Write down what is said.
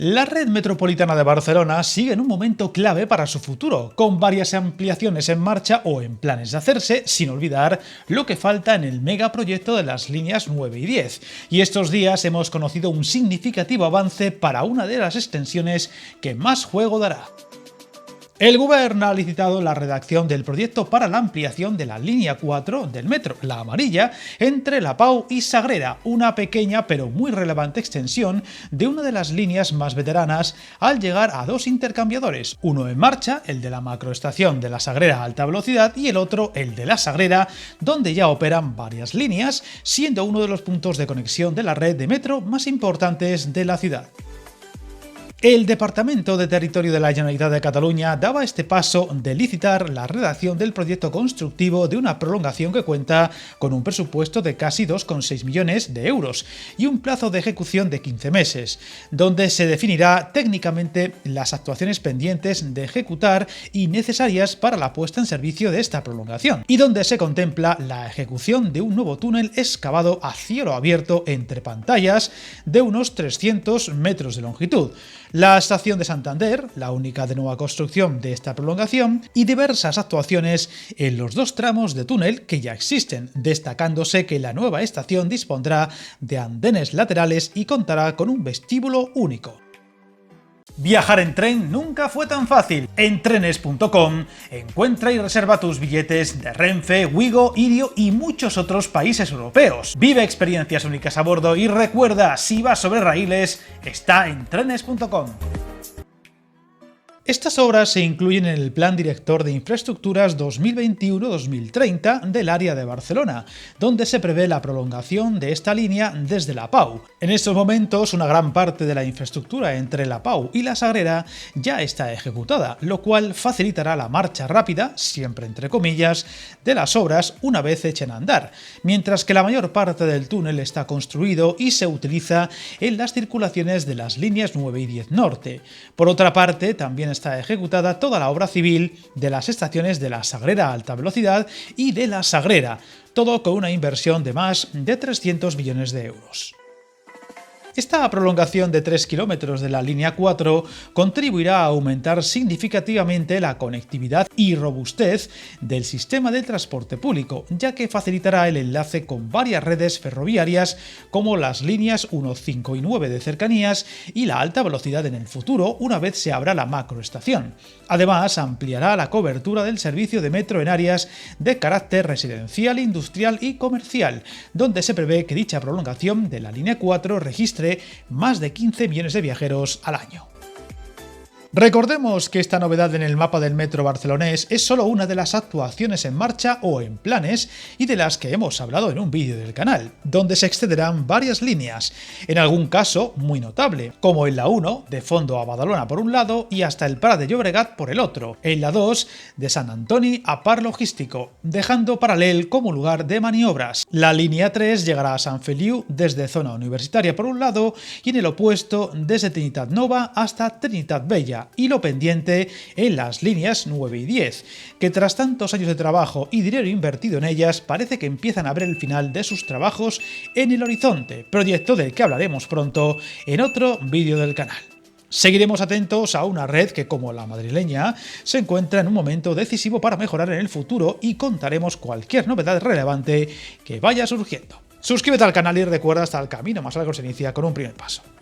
La red metropolitana de Barcelona sigue en un momento clave para su futuro, con varias ampliaciones en marcha o en planes de hacerse, sin olvidar lo que falta en el megaproyecto de las líneas 9 y 10. Y estos días hemos conocido un significativo avance para una de las extensiones que más juego dará. El Govern ha licitado la redacción del proyecto para la ampliación de la línea 4 del metro, la amarilla, entre La Pau y Sagrera, una pequeña pero muy relevante extensión de una de las líneas más veteranas al llegar a dos intercambiadores, uno en marcha, el de la macroestación de la Sagrera a alta velocidad, y el otro, el de la Sagrera, donde ya operan varias líneas, siendo uno de los puntos de conexión de la red de metro más importantes de la ciudad. El Departamento de Territorio de la Generalitat de Cataluña daba este paso de licitar la redacción del proyecto constructivo de una prolongación que cuenta con un presupuesto de casi 2,6 millones de euros y un plazo de ejecución de 15 meses, donde se definirá técnicamente las actuaciones pendientes de ejecutar y necesarias para la puesta en servicio de esta prolongación, y donde se contempla la ejecución de un nuevo túnel excavado a cielo abierto entre pantallas de unos 300 metros de longitud, la estación de Santander, la única de nueva construcción de esta prolongación, y diversas actuaciones en los dos tramos de túnel que ya existen, destacándose que la nueva estación dispondrá de andenes laterales y contará con un vestíbulo único. Viajar en tren nunca fue tan fácil. En trenes.com encuentra y reserva tus billetes de Renfe, Wigo, Irio y muchos otros países europeos. Vive experiencias únicas a bordo y recuerda, si vas sobre raíles, está en trenes.com. Estas obras se incluyen en el Plan Director de Infraestructuras 2021-2030 del área de Barcelona, donde se prevé la prolongación de esta línea desde La Pau. En estos momentos, una gran parte de la infraestructura entre La Pau y la Sagrera ya está ejecutada, lo cual facilitará la marcha rápida, siempre entre comillas, de las obras una vez echen a andar, mientras que la mayor parte del túnel está construido y se utiliza en las circulaciones de las líneas 9 y 10 norte. Por otra parte, también está ejecutada toda la obra civil de las estaciones de la Sagrera a alta velocidad y de la Sagrera, todo con una inversión de más de 300 millones de euros. Esta prolongación de 3 kilómetros de la línea 4 contribuirá a aumentar significativamente la conectividad y robustez del sistema de transporte público, ya que facilitará el enlace con varias redes ferroviarias como las líneas 1, 5 y 9 de cercanías y la alta velocidad en el futuro una vez se abra la macroestación. Además, ampliará la cobertura del servicio de metro en áreas de carácter residencial, industrial y comercial, donde se prevé que dicha prolongación de la línea 4 registre más de 15 millones de viajeros al año. Recordemos que esta novedad en el mapa del metro barcelonés es solo una de las actuaciones en marcha o en planes y de las que hemos hablado en un vídeo del canal, donde se excederán varias líneas, en algún caso muy notable, como en la 1, de Fondo a Badalona por un lado y hasta el Prat de Llobregat por el otro, en la 2, de Sant Antoni a Parc Logístico, dejando Paral·lel como lugar de maniobras. La línea 3 llegará a Sant Feliu desde Zona Universitaria por un lado y en el opuesto desde Trinitat Nova hasta Trinitat Vella, y lo pendiente en las líneas 9 y 10, que tras tantos años de trabajo y dinero invertido en ellas parece que empiezan a ver el final de sus trabajos en el horizonte, proyecto del que hablaremos pronto en otro vídeo del canal. Seguiremos atentos a una red que, como la madrileña, se encuentra en un momento decisivo para mejorar en el futuro y contaremos cualquier novedad relevante que vaya surgiendo. Suscríbete al canal y recuerda, hasta el camino más largo se inicia con un primer paso.